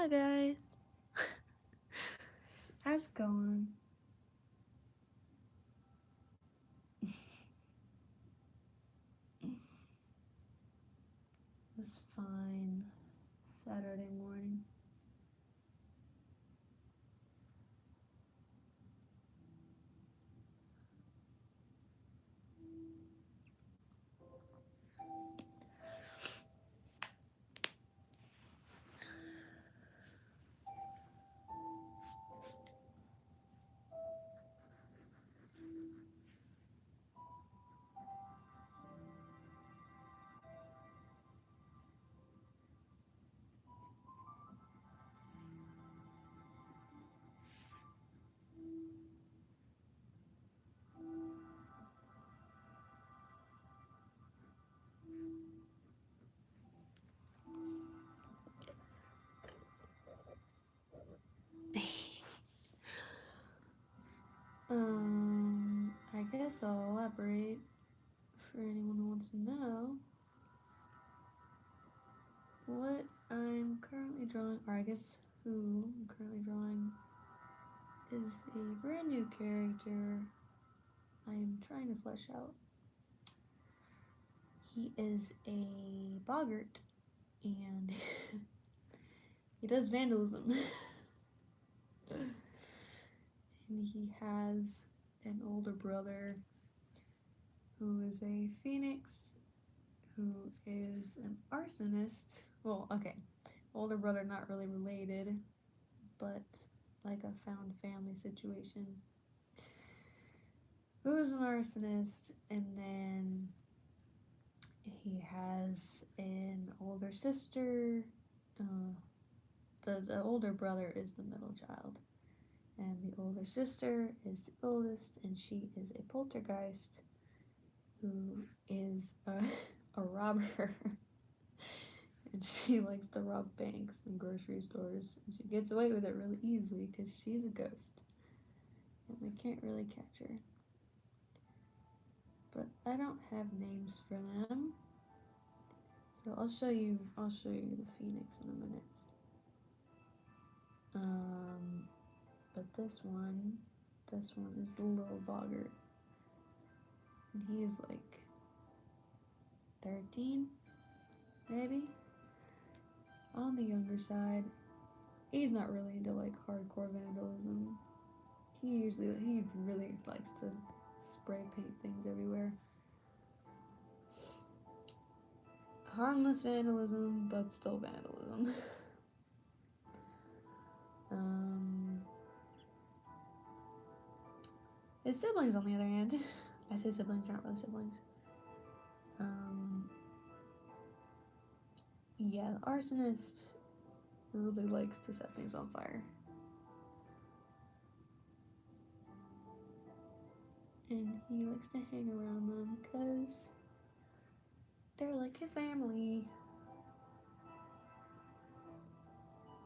Hi guys. How's it going? It's fine. Saturday morning. I guess I'll elaborate for anyone who wants to know. What I'm currently drawing, or I guess who I'm currently drawing, is a brand new character I'm trying to flesh out. He is a boggart, and he does vandalism. And he has an older brother who is a phoenix, who is an arsonist. Well, okay, older brother not really related, but like a found family situation. Who is an arsonist, and then he has an older sister. The older brother is the middle child, and the older sister is the oldest, and she is a poltergeist who is a robber. And she likes to rob banks and grocery stores, and she gets away with it really easily because she's a ghost, and they can't really catch her. But I don't have names for them, so I'll show you the phoenix in a minute. But this one is the little boggart, and he's like 13, maybe, on the younger side. He's not really into like hardcore vandalism. He really likes to spray paint things everywhere. Harmless vandalism, but still vandalism. His siblings, on the other hand, I say siblings, they're not really siblings. Yeah, the arsonist really likes to set things on fire. And he likes to hang around them because they're like his family.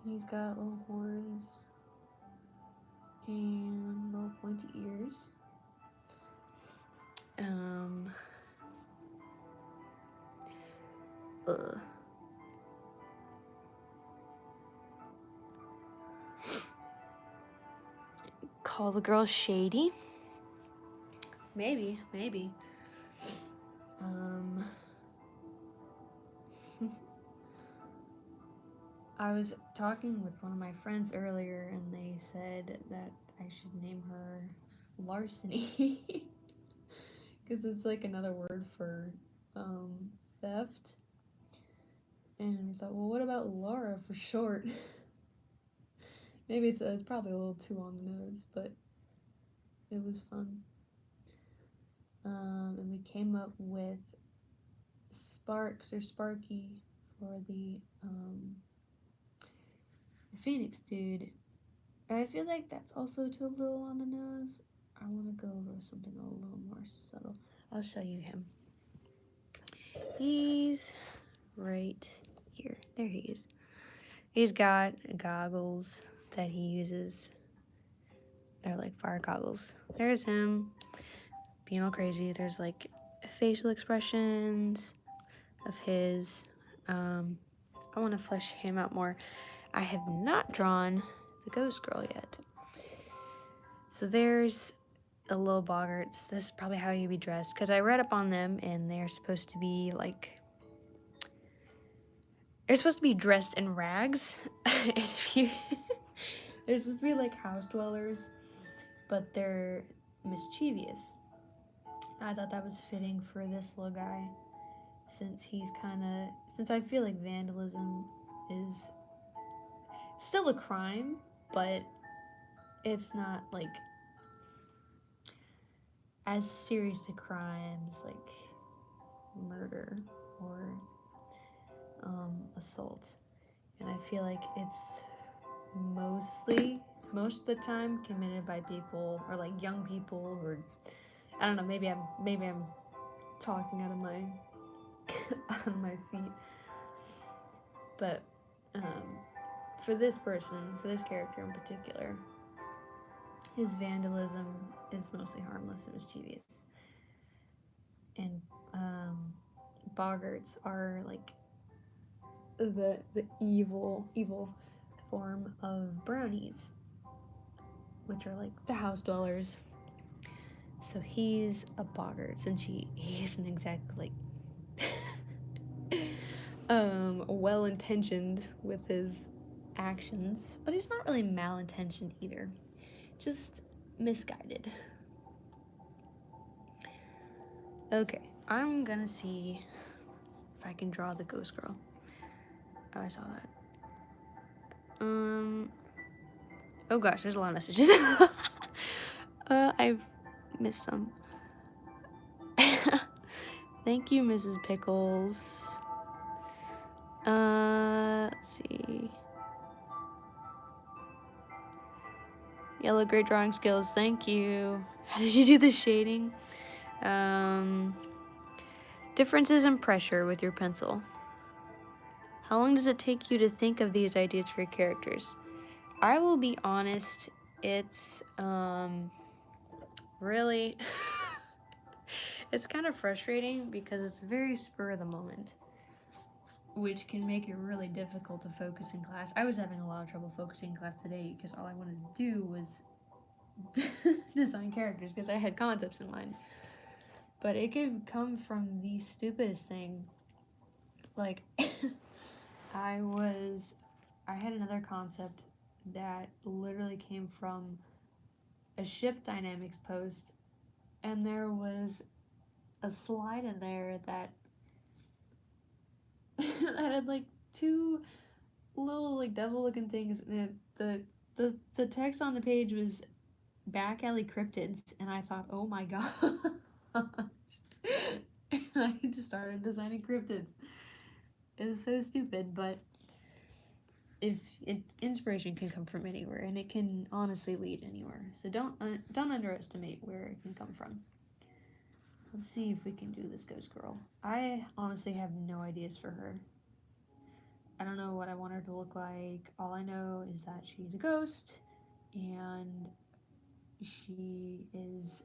He's got little horns and little pointy ears. Call the girl shady? Maybe. I was talking with one of my friends earlier, and they said that I should name her Larceny. Because it's like another word for theft. And we thought, well, what about Laura for short? Maybe it's probably a little too on the nose, but it was fun. And we came up with Sparks or Sparky for the Phoenix dude. And I feel like that's also too a little on the nose. I want to go over something a little more subtle. I'll show you him. He's right here. There he is. He's got goggles that he uses. They're like fire goggles. There's him being all crazy. There's like facial expressions of his. I want to flesh him out more. I have not drawn the ghost girl yet. So there's the little boggarts. This is probably how you'd be dressed, because I read up on them, and they're supposed to be like, they're supposed to be dressed in rags. And if you they're supposed to be like house dwellers, but they're mischievous. I thought that was fitting for this little guy, since I feel like vandalism is still a crime, but it's not like as serious a crimes like murder or assault. And I feel like it's most of the time committed by people, or like young people, or I don't know, maybe I'm talking out of my on my feet. But for this character in particular, his vandalism is mostly harmless and mischievous. And boggarts are like the evil form of brownies, which are like the house dwellers. So he's a boggart, since he isn't exactly like well-intentioned with his actions, but he's not really malintentioned either, just misguided. Okay, I'm gonna see if I can draw the ghost girl. Oh, I saw that. Oh gosh, there's a lot of messages. I've missed some. Thank you, Mrs. Pickles. Let's see. Yellow, great drawing skills. Thank you. How did you do the shading? Differences in pressure with your pencil. How long does it take you to think of these ideas for your characters? I will be honest, it's really it's kind of frustrating, because it's very spur of the moment, which can make it really difficult to focus in class. I was having a lot of trouble focusing in class today, because all I wanted to do was design characters, because I had concepts in mind. But it could come from the stupidest thing. Like, I had another concept that literally came from a ship dynamics post, and there was a slide in there that that had like two little like devil looking things. The text on the page was back alley cryptids, and I thought, oh my god. And I just started designing cryptids. It was so stupid, but inspiration can come from anywhere, and it can honestly lead anywhere. So don't underestimate where it can come from. Let's see if we can do this ghost girl. I honestly have no ideas for her. I don't know what I want her to look like. All I know is that she's a ghost, and she is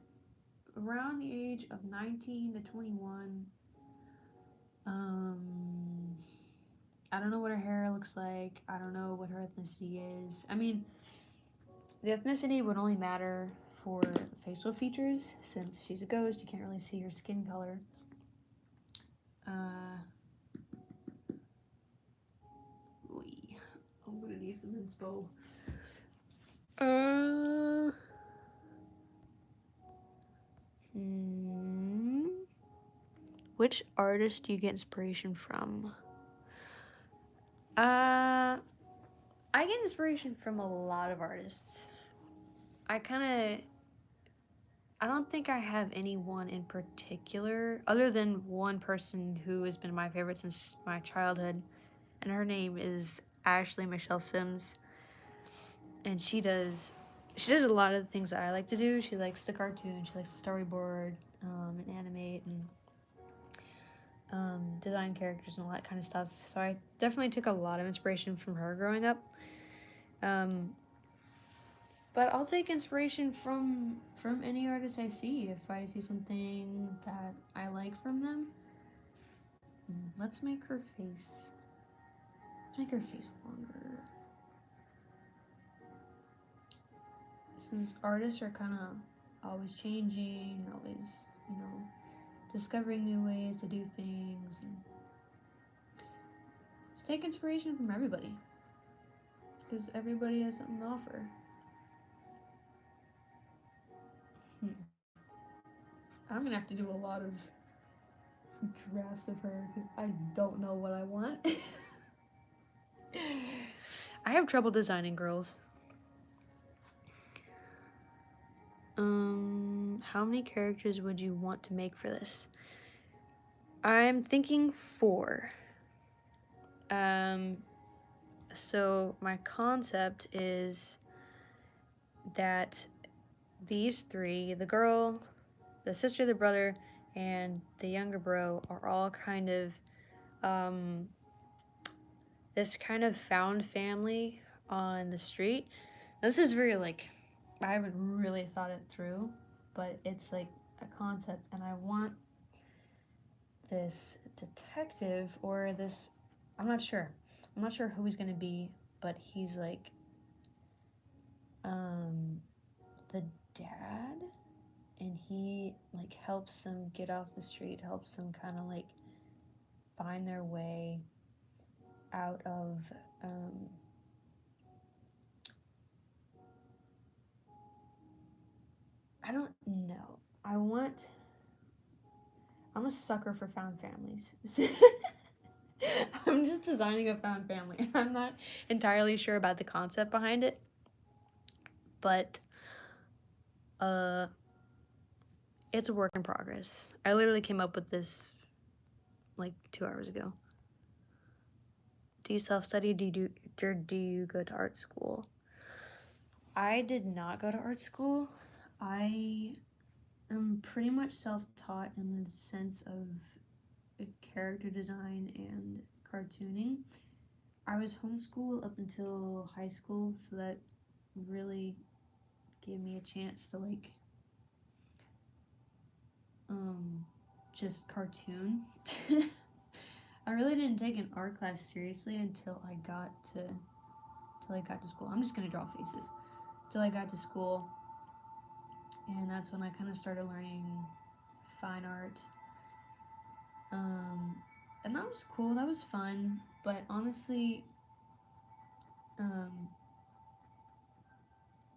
around the age of 19 to 21. I don't know what her hair looks like. I don't know what her ethnicity is. I mean, the ethnicity would only matter for facial features, since she's a ghost. You can't really see her skin color. I'm gonna need some inspo. Which artist do you get inspiration from? I get inspiration from a lot of artists. I don't think I have anyone in particular, other than one person who has been my favorite since my childhood, and her name is Ashley Michelle Sims. And she does a lot of the things that I like to do. She likes to cartoon, she likes to storyboard, and animate, and design characters and all that kind of stuff. So I definitely took a lot of inspiration from her growing up. But I'll take inspiration from any artist I see. If I see something that I like from them, let's make her face longer. since artists are kind of always changing, always, you know, discovering new ways to do things, and just take inspiration from everybody because everybody has something to offer. Hmm. I'm gonna have to do a lot of drafts of her because I don't know what I want. I have trouble designing girls. How many characters would you want to make for this? I'm thinking 4. So my concept is that these 3, the girl, the sister, the brother, and the younger bro, are all kind of this kind of found family on the street. Now, this is very like, I haven't really thought it through, but it's like a concept, and I want this detective or this, I'm not sure who he's gonna be, but he's like the dad, and he like helps them get off the street, helps them kind of like find their way out of I don't know. I'm a sucker for found families. I'm just designing a found family. I'm not entirely sure about the concept behind it, but it's a work in progress. I literally came up with this like 2 hours ago. Do you self-study? Do you go to art school? I did not go to art school. I am pretty much self-taught in the sense of character design and cartooning. I was homeschooled up until high school, so that really gave me a chance to like just cartoon. I really didn't take an art class seriously until I got to school. I'm just gonna draw faces. Till I got to school, and that's when I kind of started learning fine art. And that was cool. That was fun. But honestly,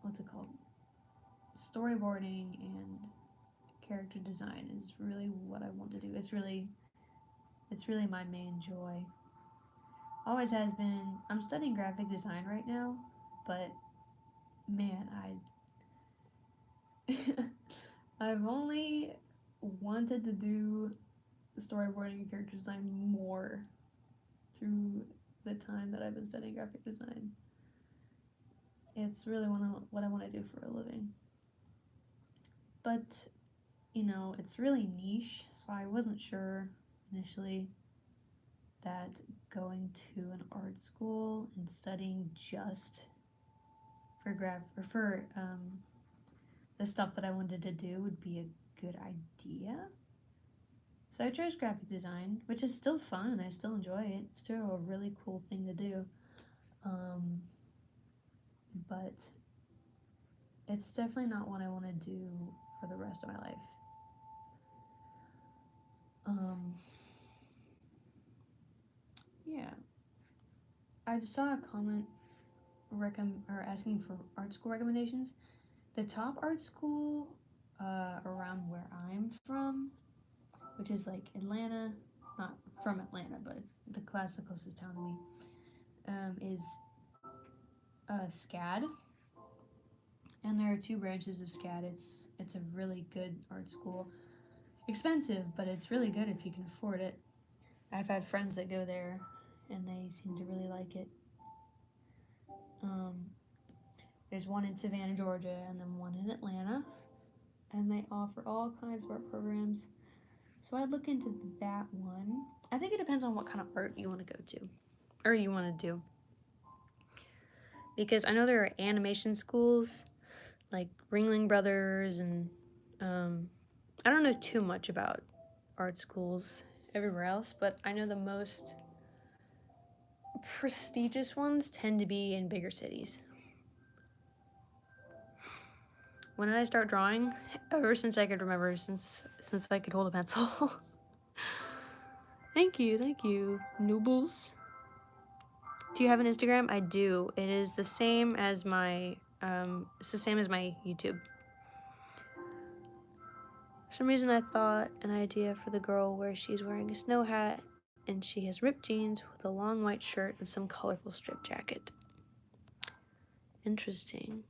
what's it called? Storyboarding and character design is really what I want to do. It's really my main joy. Always has been. I'm studying graphic design right now, but man, I've only wanted to do storyboarding and character design more through the time that I've been studying graphic design. It's really what I want to do for a living. But, you know, it's really niche, so I wasn't sure initially that going to an art school and studying just for the stuff that I wanted to do would be a good idea. So I chose graphic design, which is still fun. I still enjoy it. It's still a really cool thing to do. But it's definitely not what I want to do for the rest of my life. Yeah. I just saw a comment or asking for art school recommendations. The top art school around where I'm from, which is like Atlanta, not from Atlanta, but the closest town to me, is SCAD, and there are 2 branches of SCAD. It's a really good art school. Expensive, but it's really good if you can afford it. I've had friends that go there, and they seem to really like it. There's one in Savannah, Georgia, and then one in Atlanta, and they offer all kinds of art programs. So I'd look into that one. I think it depends on what kind of art you want to go to, or you want to do. Because I know there are animation schools, like Ringling Brothers, and I don't know too much about art schools everywhere else, but I know the most prestigious ones tend to be in bigger cities. when did I start drawing? Ever since I could remember, since I could hold a pencil. Thank you, Noobles. Do you have an Instagram? I do. It is the same as my it's the same as my YouTube. For some reason I thought an idea for the girl where she's wearing a snow hat and she has ripped jeans with a long white shirt and some colorful strip jacket. Interesting.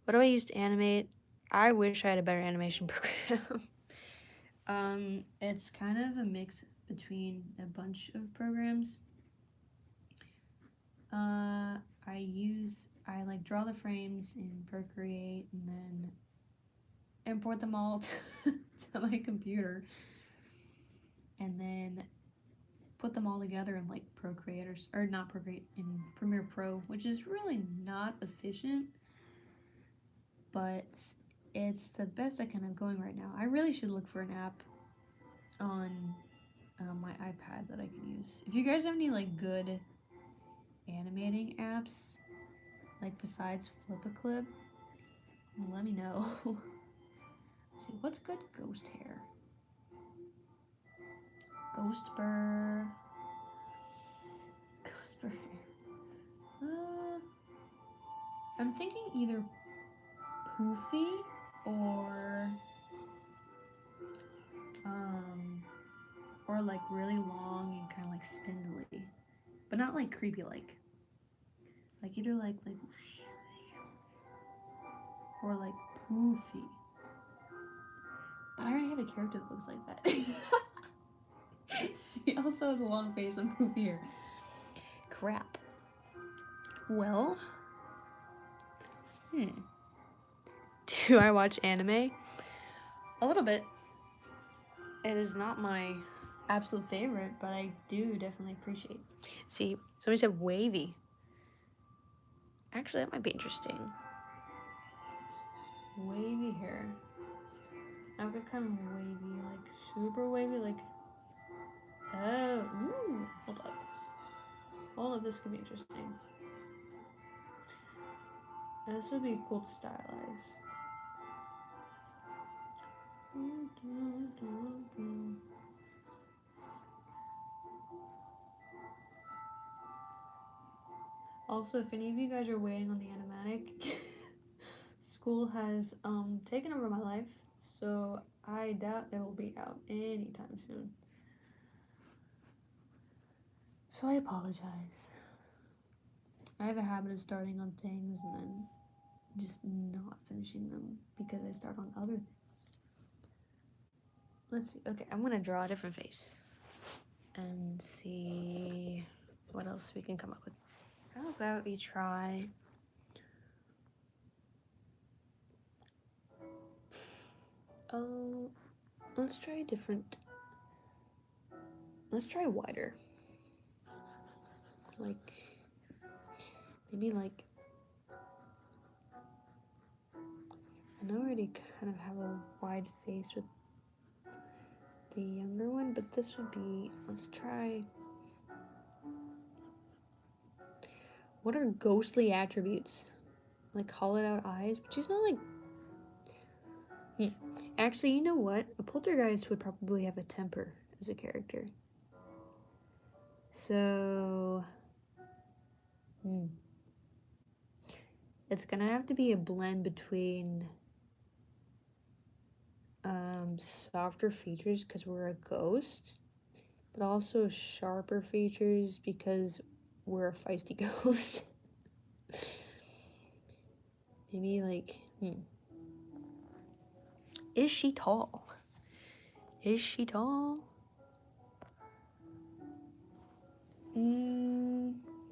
What do I use to animate? I wish I had a better animation program. It's kind of a mix between a bunch of programs. I like draw the frames in Procreate and then import them all to my computer and then put them all together in like Procreate or not Procreate, in Premiere Pro, which is really not efficient, but it's the best I can have going right now. I really should look for an app on my iPad that I can use. If you guys have any like good animating apps, like besides Flip-a-Clip, let me know. Let's see, what's good? Ghost hair. Ghost burr. Ghost burr hair. I'm thinking either poofy or like really long and kind of like spindly, but not like creepy like either like or like poofy. But I already have a character that looks like that. She also has a long face and poofy hair. Crap. Well, do I watch anime? A little bit. It is not my absolute favorite, but I do definitely appreciate. See, somebody said wavy. Actually, that might be interesting. Wavy hair. I've got kind of wavy, like super wavy, like. Oh, ooh, hold up. All of this could be interesting. This would be cool to stylize. Also, if any of you guys are waiting on the animatic, school has taken over my life, so I doubt it will be out anytime soon. So I apologize. I have a habit of starting on things and then just not finishing them because I start on other things. Let's see. Okay, I'm gonna draw a different face and see what else we can come up with. How about we try let's try a different. Let's try wider. Like maybe like I already kind of have a wide face with the younger one, but this would be, let's try. What are ghostly attributes? Like hollowed out eyes, but she's not like. Actually, you know what? A poltergeist would probably have a temper as a character. So, it's gonna have to be a blend between softer features because we're a ghost, but also sharper features because we're a feisty ghost. Maybe like, is she tall? Is she tall?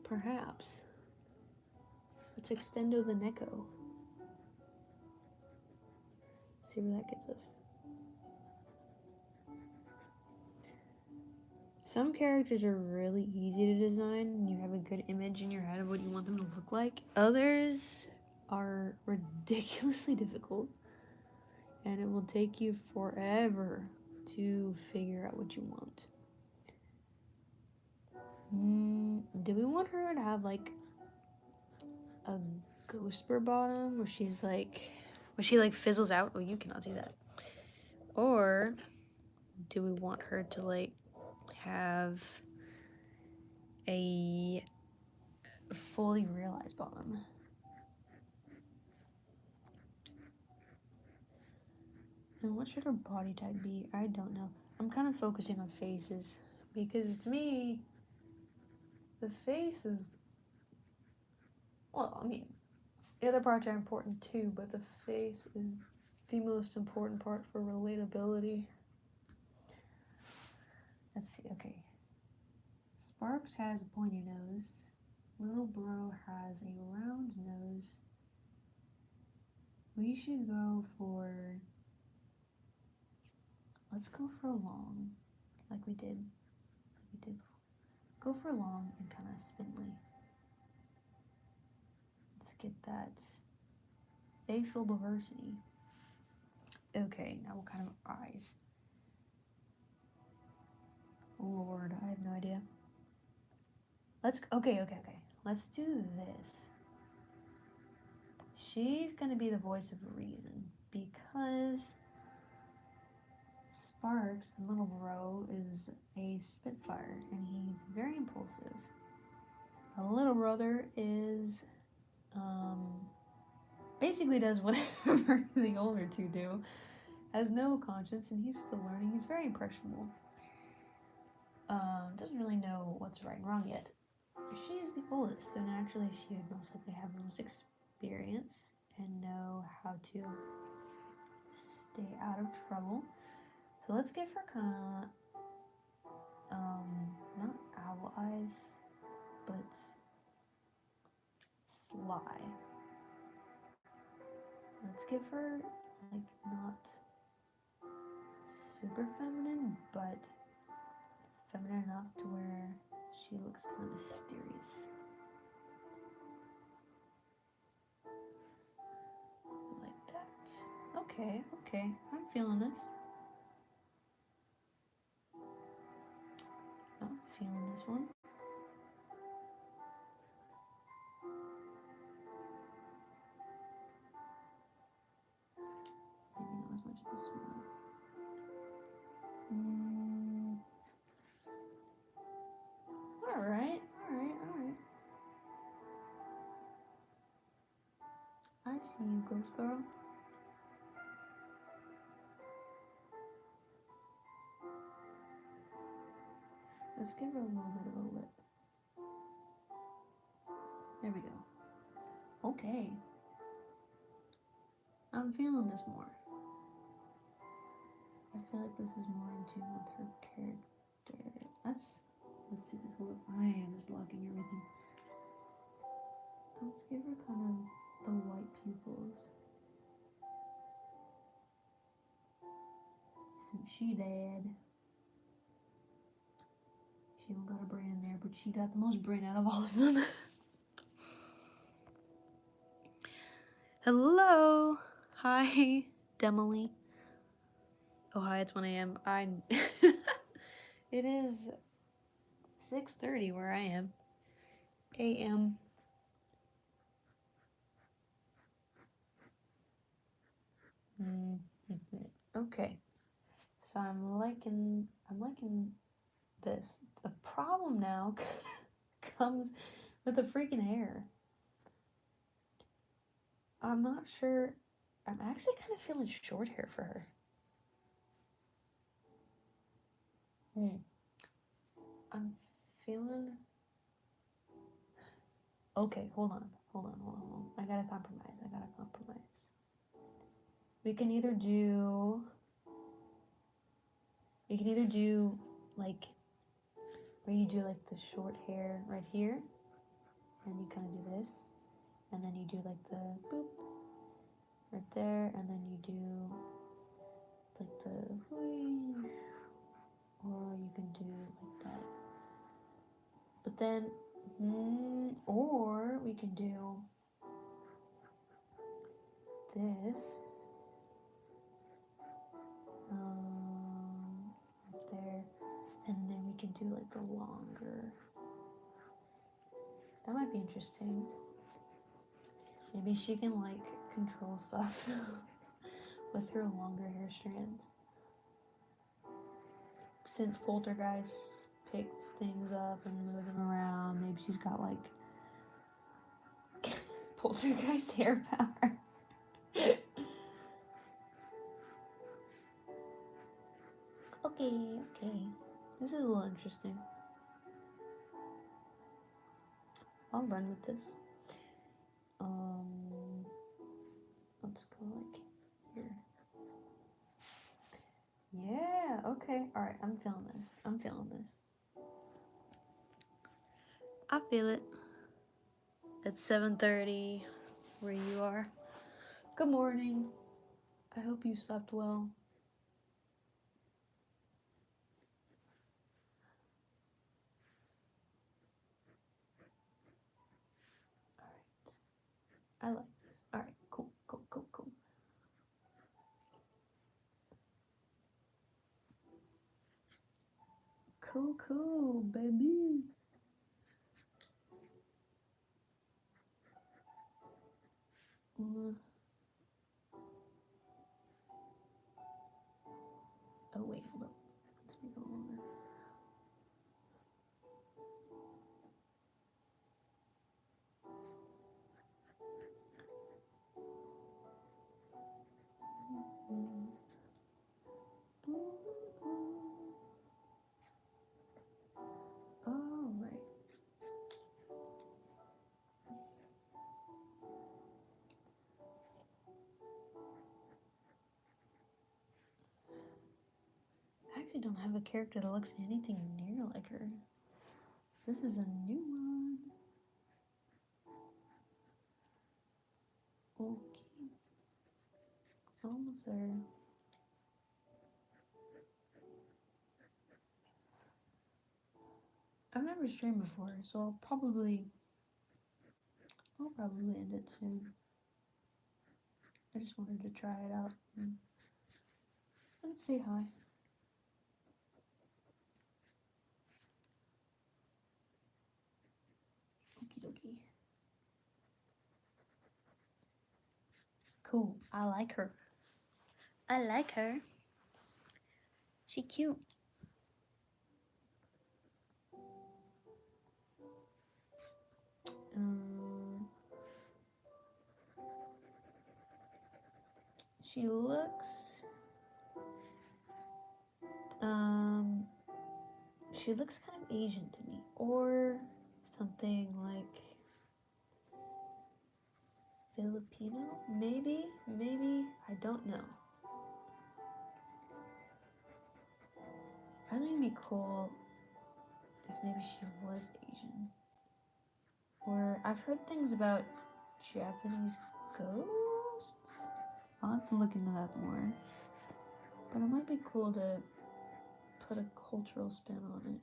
Perhaps. Let's extendo the necko. See where that gets us. Some characters are really easy to design and you have a good image in your head of what you want them to look like. Others are ridiculously difficult and it will take you forever to figure out what you want. Do we want her to have like a ghost bottom where she's like Or she like fizzles out. Oh, you cannot see that. Or do we want her to like have a fully realized bottom? And what should her body type be? I don't know. I'm kind of focusing on faces because to me, the face is, well, I mean, the other parts are important too, but the face is the most important part for relatability. Let's see, okay. Sparks has a pointy nose. Little Bro has a round nose. We should go for, let's go for long, like we did. Go for long and kind of spindly. Let's get that facial diversity. Okay, now what kind of eyes? Lord, I have no idea. Okay. Let's do this. She's gonna be the voice of reason because Sparks, the little bro, is a spitfire and he's very impulsive. The little brother is, basically does whatever the older two do, has no conscience, and he's still learning. He's very impressionable. Doesn't really know what's right and wrong yet. She is the oldest, so naturally she would most likely have the most experience and know how to stay out of trouble. So let's give her kind of, not owl eyes, but sly. Let's give her, like, not super feminine, but feminine enough to where she looks kind of mysterious. Like that. Okay, I'm feeling this. I'm feeling this one. Maybe not as much of a smile. Alright. I see you, ghost girl. Let's give her a little bit of a lip. There we go. Okay. I'm feeling this more. I feel like this is more in tune with her character. Let's do this. Hold up. I am just blocking everything. Let's give her kind of the white pupils. Since she dead. She don't got a brain in there, but she got the most brain out of all of them. Hello. Hi, Demily. Oh, hi, it's 1 a.m. It is 6:30 where I am. A.M. Okay. So I'm liking this. The problem now comes with the freaking hair. I'm not sure. I'm actually kind of feeling short hair for her. I'm feeling... Okay, hold on. I gotta compromise. We can either do like where you do like the short hair right here, and you kind of do this, and then you do like the boop right there, and then you do like the whoosh, or you can do like that. But then, or we can do this, right there, and then we can do like the longer. That might be interesting. Maybe she can like control stuff with her longer hair strands. Since Poltergeist picks things up and moves them around, maybe she's got like Poltergeist hair power. Okay. This is a little interesting. I'll run with this. Let's go like here. Yeah, okay. Alright, I'm feeling this. I feel it. It's 7:30 where you are. Good morning. I hope you slept well. Alright. I like this. Alright, cool. Cool, baby. Oh wait, hold up. Let's make it longer. Alright. I actually don't have a character that looks anything near like her. So this is a new one. Okay. Almost there. I've never streamed before, so I'll probably end it soon. I just wanted to try it out and say hi. Okie dokie. Cool. I like her. She cute. She looks kind of Asian to me, or something like Filipino, maybe, I don't know. I think it'd be cool if maybe she was Asian. Or I've heard things about Japanese ghosts. I'll have to look into that more. But it might be cool to put a cultural spin on it.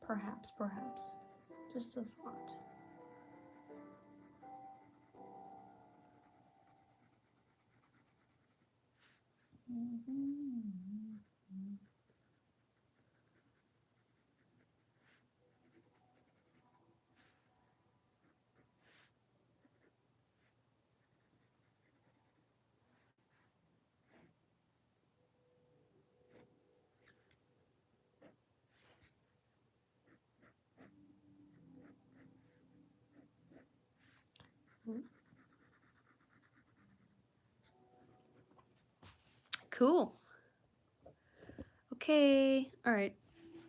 Perhaps. Just a thought. Cool. Okay. Alright.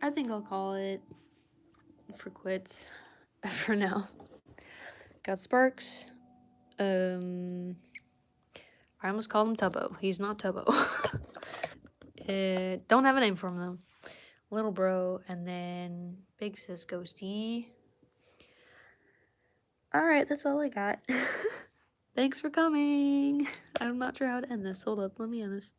I think I'll call it for quits for now. Got Sparks. I almost called him Tubbo. He's not Tubbo. Don't have a name for him though. Little Bro, and then Big Sis Ghosty. Alright, that's all I got. Thanks for coming. I'm not sure how to end this. Hold up, let me end this.